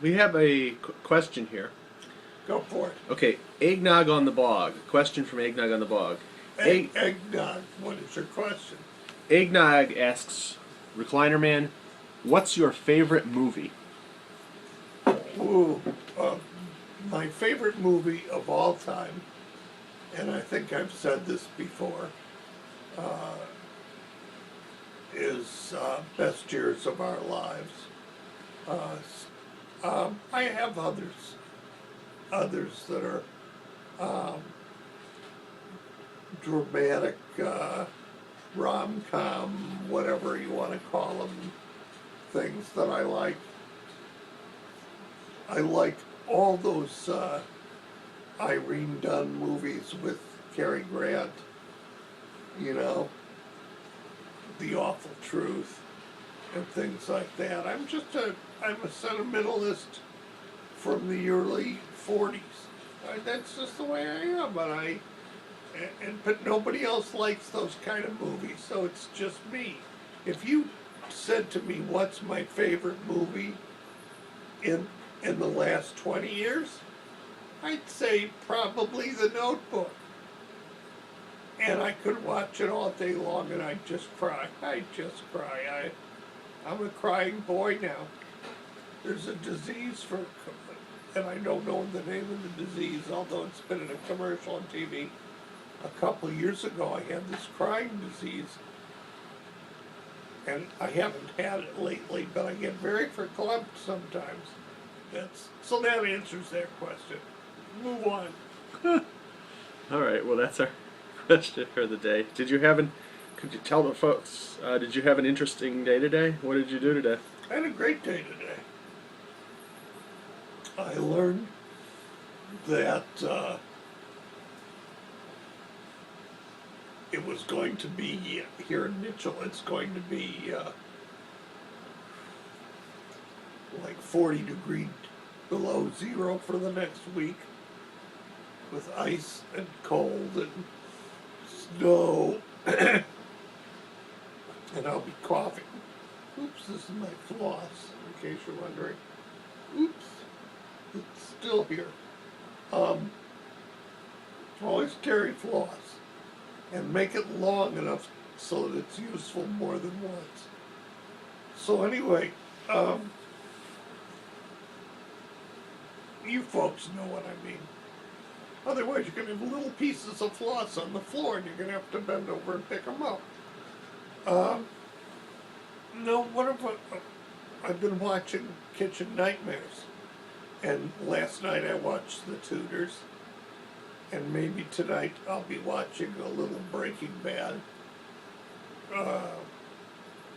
We have a question here. Go for it. Okay, Eggnog on the Bog. Question from Eggnog on the Bog. Eggnog, what is your question? Eggnog asks, Recliner Man, what's your favorite movie? Ooh, my favorite movie of all time, and I think I've said this before, is Best Years of Our Lives. I have others that are dramatic, rom-com, whatever you want to call them, things that I like. I like all those Irene Dunn movies with Cary Grant, you know, The Awful Truth, and things like that. I'm a sentimentalist from the early 40s. That's just the way I am, but nobody else likes those kind of movies, so it's just me. If you said to me, what's my favorite movie in the last 20 years, I'd say probably The Notebook. And I could watch it all day long and I'd just cry. I'd just cry. I'm a crying boy now. There's a disease and I don't know the name of the disease, although it's been in a commercial on TV. A couple years ago I had this crying disease. And I haven't had it lately, but I get very verklempt sometimes. So that answers that question. Move on. All right, well, that's our question for the day. Could you tell the folks, did you have an interesting day today? What did you do today? I had a great day today. I learned that it was going to be, here in Mitchell, it's going to be like 40 degrees below zero for the next week, with ice and cold and snow, and I'll be coughing. Oops, this is my floss, in case you're wondering. Oops, it's still here. Always carry floss, and make it long enough so that it's useful more than once. So anyway, you folks know what I mean. Otherwise, you're going to have little pieces of floss on the floor, and you're going to have to bend over and pick them up. No, I've been watching Kitchen Nightmares, and last night I watched The Tudors, and maybe tonight I'll be watching a little Breaking Bad.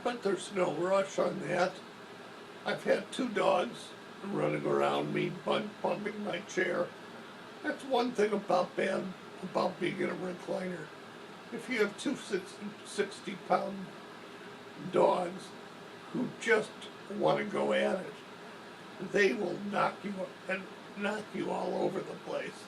But there's no rush on that. I've had 2 dogs running around me, bumping my chair. That's one thing about being in a recliner. If you have 2 60-pound dogs who just want to go at it, they will knock you all over the place.